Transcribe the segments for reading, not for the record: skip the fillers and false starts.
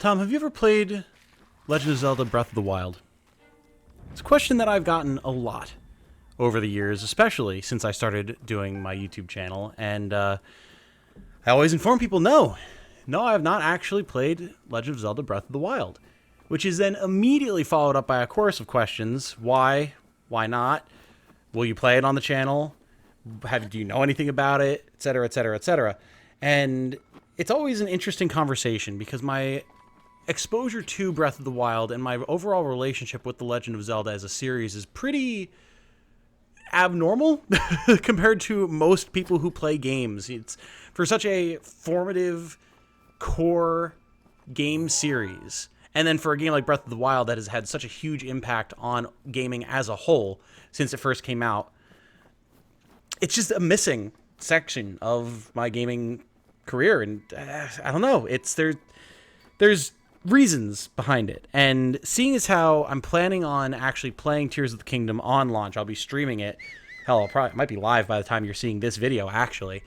Tom, have you ever played Legend of Zelda Breath of the Wild? It's a question that I've gotten a lot over the years, especially since I started doing my YouTube channel, and I always inform people, no, I have not actually played Legend of Zelda Breath of the Wild, which is then immediately followed up by a chorus of questions. Why? Why not? Will you play it on the channel? Do you know anything about it? Etc., etc., etc. And it's always an interesting conversation because my exposure to Breath of the Wild and my overall relationship with The Legend of Zelda as a series is pretty abnormal compared to most people who play games. It's for such a formative core game series, and then for a game like Breath of the Wild that has had such a huge impact on gaming as a whole since it first came out, it's just a missing section of my gaming career. And I don't know, there's reasons behind it. And seeing as how I'm planning on actually playing Tears of the Kingdom on launch, I'll be streaming it. Hell, it might be live by the time you're seeing this video, actually.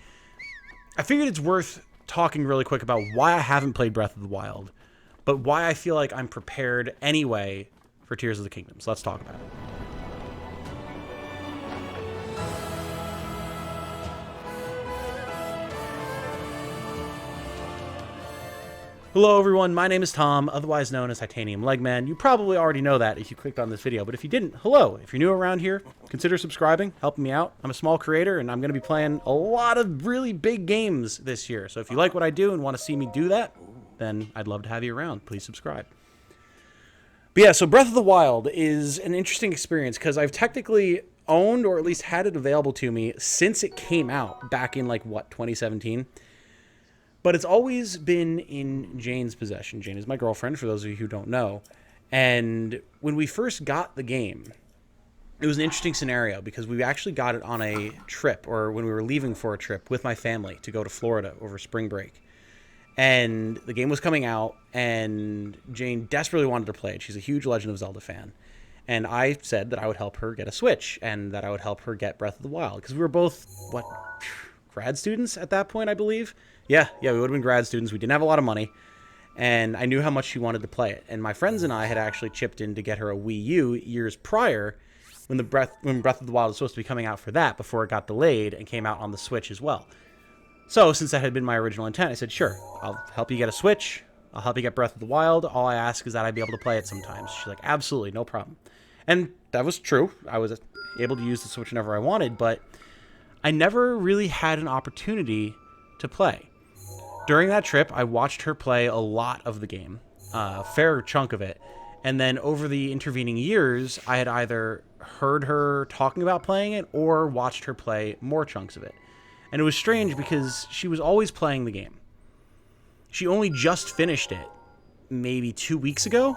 I figured it's worth talking really quick about why I haven't played Breath of the Wild, but why I feel like I'm prepared anyway for Tears of the Kingdom. So let's talk about it. Hello everyone, my name is Tom, otherwise known as Titanium Legman. You probably already know that if you clicked on this video, but if you didn't, hello. If you're new around here, consider subscribing, helping me out. I'm a small creator and I'm going to be playing a lot of really big games this year. So if you like what I do and want to see me do that, then I'd love to have you around. Please subscribe. But yeah, so Breath of the Wild is an interesting experience because I've technically owned, or at least had it available to me, since it came out back in, like, what, 2017? But it's always been in Jane's possession. Jane is my girlfriend, for those of you who don't know. And when we first got the game, it was an interesting scenario because we actually got it on a trip, or when we were leaving for a trip with my family to go to Florida over spring break. And the game was coming out, and Jane desperately wanted to play it. She's a huge Legend of Zelda fan. And I said that I would help her get a Switch, and that I would help her get Breath of the Wild. Because we were both, grad students at that point, I believe? Yeah, we would have been grad students. We didn't have a lot of money, and I knew how much she wanted to play it. And my friends and I had actually chipped in to get her a Wii U years prior when Breath of the Wild was supposed to be coming out for that before it got delayed and came out on the Switch as well. So since that had been my original intent, I said, sure, I'll help you get a Switch. I'll help you get Breath of the Wild. All I ask is that I be able to play it sometimes. She's like, absolutely, no problem. And that was true. I was able to use the Switch whenever I wanted, but I never really had an opportunity to play. During that trip, I watched her play a lot of the game, a fair chunk of it, and then over the intervening years, I had either heard her talking about playing it or watched her play more chunks of it. And it was strange because she was always playing the game. She only just finished it maybe 2 weeks ago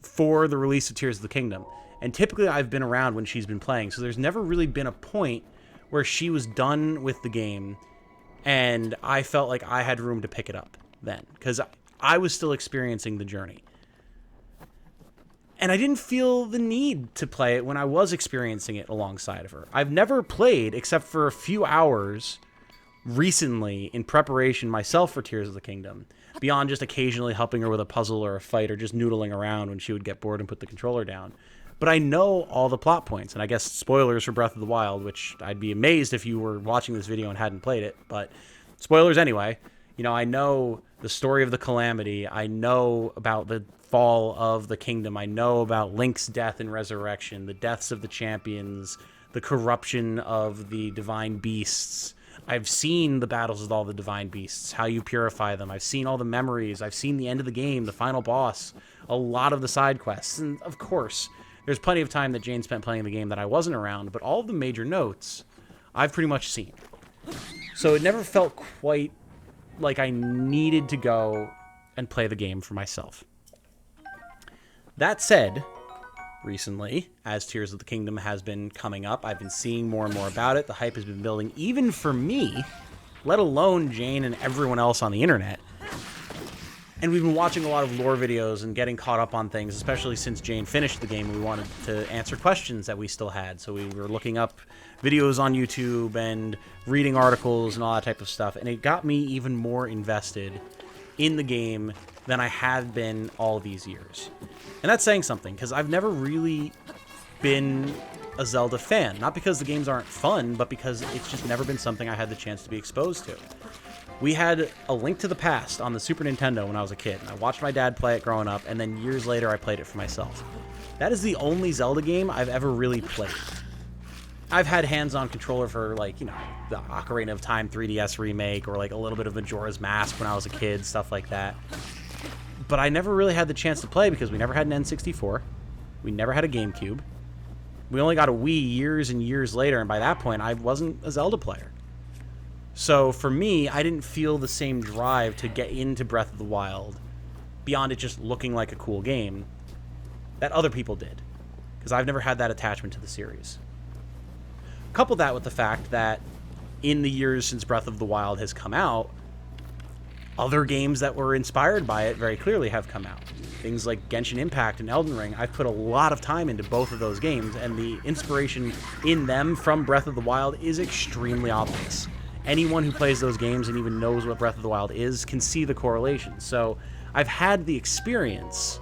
for the release of Tears of the Kingdom. And typically I've been around when she's been playing, so there's never really been a point where she was done with the game and I felt like I had room to pick it up then, because I was still experiencing the journey. And I didn't feel the need to play it when I was experiencing it alongside of her. I've never played, except for a few hours recently in preparation myself for Tears of the Kingdom, beyond just occasionally helping her with a puzzle or a fight or just noodling around when she would get bored and put the controller down. But I know all the plot points, and I guess spoilers for Breath of the Wild, which I'd be amazed if you were watching this video and hadn't played it, but spoilers anyway. You know, I know the story of the Calamity, I know about the fall of the kingdom, I know about Link's death and resurrection, the deaths of the champions, the corruption of the divine beasts. I've seen the battles with all the divine beasts, how you purify them, I've seen all the memories, I've seen the end of the game, the final boss, a lot of the side quests, and of course, there's plenty of time that Jane spent playing the game that I wasn't around, but all of the major notes I've pretty much seen. So it never felt quite like I needed to go and play the game for myself. That said, recently, as Tears of the Kingdom has been coming up, I've been seeing more and more about it. The hype has been building, even for me, let alone Jane and everyone else on the internet. And we've been watching a lot of lore videos and getting caught up on things, especially since Jane finished the game. We wanted to answer questions that we still had. So we were looking up videos on YouTube and reading articles and all that type of stuff. And it got me even more invested in the game than I had been all these years. And that's saying something, because I've never really been a Zelda fan. Not because the games aren't fun, but because it's just never been something I had the chance to be exposed to. We had A Link to the Past on the Super Nintendo when I was a kid, and I watched my dad play it growing up, and then years later I played it for myself. That is the only Zelda game I've ever really played. I've had hands-on controller for, like, you know, the Ocarina of Time 3DS remake, or like a little bit of Majora's Mask when I was a kid, stuff like that. But I never really had the chance to play because we never had an N64. We never had a GameCube. We only got a Wii years and years later, and by that point, I wasn't a Zelda player. So for me, I didn't feel the same drive to get into Breath of the Wild, beyond it just looking like a cool game, that other people did. Because I've never had that attachment to the series. Couple that with the fact that in the years since Breath of the Wild has come out, other games that were inspired by it very clearly have come out. Things like Genshin Impact and Elden Ring. I've put a lot of time into both of those games, and the inspiration in them from Breath of the Wild is extremely obvious. Anyone who plays those games and even knows what Breath of the Wild is can see the correlation. So I've had the experience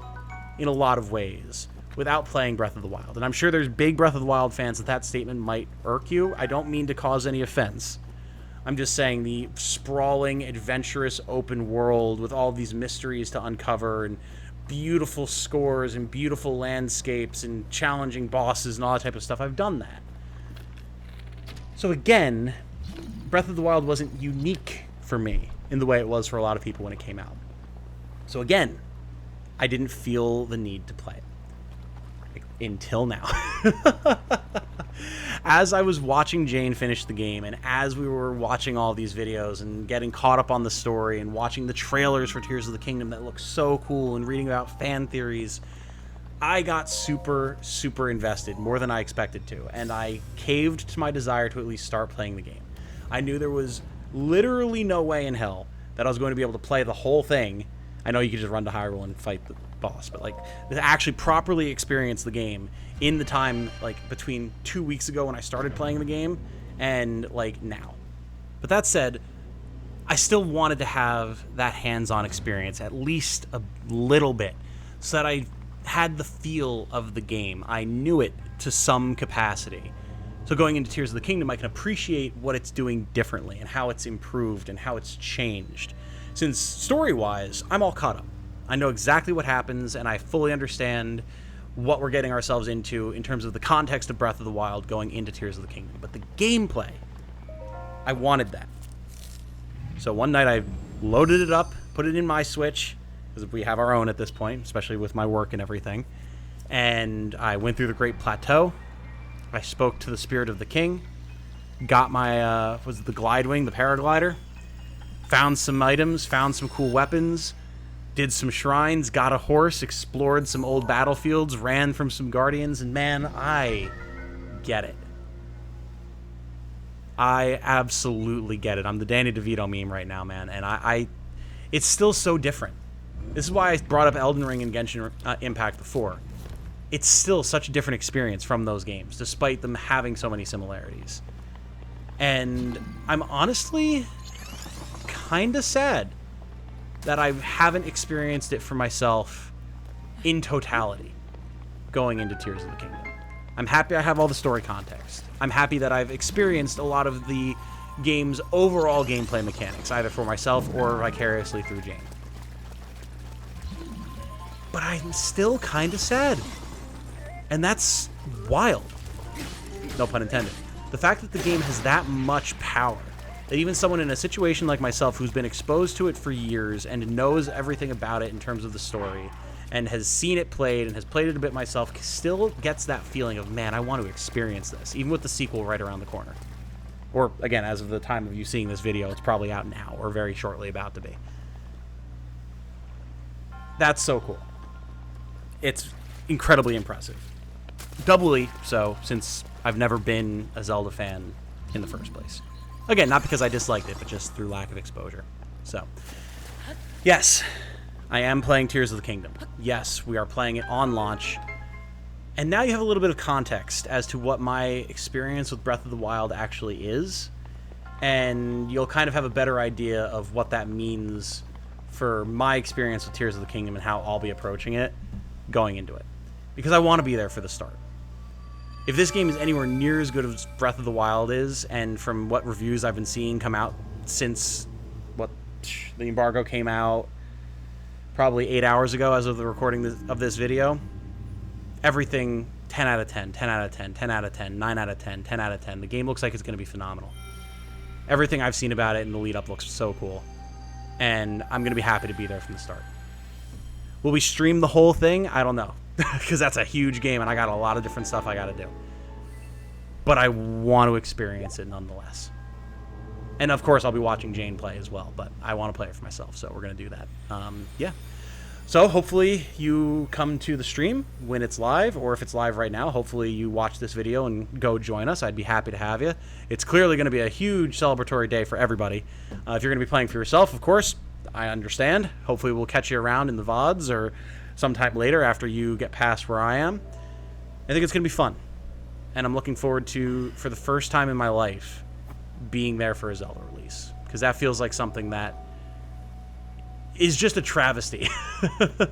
in a lot of ways without playing Breath of the Wild. And I'm sure there's big Breath of the Wild fans that statement might irk you. I don't mean to cause any offense. I'm just saying the sprawling, adventurous open world with all these mysteries to uncover and beautiful scores and beautiful landscapes and challenging bosses and all that type of stuff, I've done that. So again, Breath of the Wild wasn't unique for me in the way it was for a lot of people when it came out. So again, I didn't feel the need to play it. Until now. As I was watching Jane finish the game, and as we were watching all these videos and getting caught up on the story and watching the trailers for Tears of the Kingdom that look so cool and reading about fan theories, I got super, super invested, more than I expected to, and I caved to my desire to at least start playing the game. I knew there was literally no way in hell that I was going to be able to play the whole thing. I know you could just run to Hyrule and fight the boss, but like to actually properly experience the game in the time like between 2 weeks ago when I started playing the game and like now. But that said, I still wanted to have that hands-on experience at least a little bit so that I had the feel of the game. I knew it to some capacity. So going into Tears of the Kingdom, I can appreciate what it's doing differently and how it's improved and how it's changed. Since story-wise, I'm all caught up. I know exactly what happens, and I fully understand what we're getting ourselves into in terms of the context of Breath of the Wild going into Tears of the Kingdom. But the gameplay, I wanted that. So one night I loaded it up, put it in my Switch, because we have our own at this point, especially with my work and everything. And I went through the Great Plateau. I spoke to the Spirit of the King, got my, was it the Glide Wing, the paraglider, found some items, found some cool weapons, did some shrines, got a horse, explored some old battlefields, ran from some guardians, and man, I get it. I absolutely get it. I'm the Danny DeVito meme right now, man, and it's still so different. This is why I brought up Elden Ring and Genshin Impact before. It's still such a different experience from those games, despite them having so many similarities. And I'm honestly kind of sad that I haven't experienced it for myself in totality going into Tears of the Kingdom. I'm happy I have all the story context. I'm happy that I've experienced a lot of the game's overall gameplay mechanics, either for myself or vicariously through Jane. But I'm still kind of sad. And that's wild. No pun intended. The fact that the game has that much power, that even someone in a situation like myself who's been exposed to it for years and knows everything about it in terms of the story and has seen it played and has played it a bit myself still gets that feeling of, man, I want to experience this, even with the sequel right around the corner. Or, again, as of the time of you seeing this video, it's probably out now or very shortly about to be. That's so cool. It's incredibly impressive. Doubly so, since I've never been a Zelda fan in the first place. Again, not because I disliked it, but just through lack of exposure. So, yes, I am playing Tears of the Kingdom. Yes, we are playing it on launch. And now you have a little bit of context as to what my experience with Breath of the Wild actually is. And you'll kind of have a better idea of what that means for my experience with Tears of the Kingdom and how I'll be approaching it going into it. Because I want to be there for the start. If this game is anywhere near as good as Breath of the Wild is, and from what reviews I've been seeing come out since the embargo came out probably 8 hours ago as of the recording of this video, everything 10 out of 10, 10 out of 10, 10 out of 10, 9 out of 10, 10 out of 10. The game looks like it's going to be phenomenal. Everything I've seen about it in the lead up looks so cool. And I'm going to be happy to be there from the start. Will we stream the whole thing? I don't know. Because that's a huge game and I got a lot of different stuff I got to do. But I want to experience it nonetheless. And of course I'll be watching Jane play as well, but I want to play it for myself, so we're going to do that. Yeah. So hopefully you come to the stream when it's live, or if it's live right now, hopefully you watch this video and go join us. I'd be happy to have you. It's clearly going to be a huge celebratory day for everybody. If you're going to be playing for yourself, of course, I understand. Hopefully we'll catch you around in the VODs or sometime later after you get past where I am. I think it's going to be fun. And I'm looking forward to, for the first time in my life, being there for a Zelda release. Because that feels like something that is just a travesty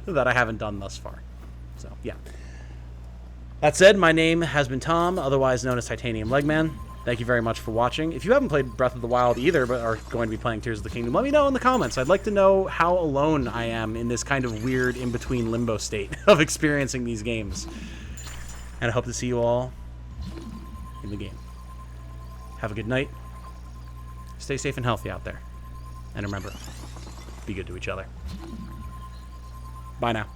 that I haven't done thus far. So, yeah. That said, my name has been Tom, otherwise known as Titanium Legman. Thank you very much for watching. If you haven't played Breath of the Wild either, but are going to be playing Tears of the Kingdom, let me know in the comments. I'd like to know how alone I am in this kind of weird in-between limbo state of experiencing these games. And I hope to see you all in the game. Have a good night. Stay safe and healthy out there. And remember, be good to each other. Bye now.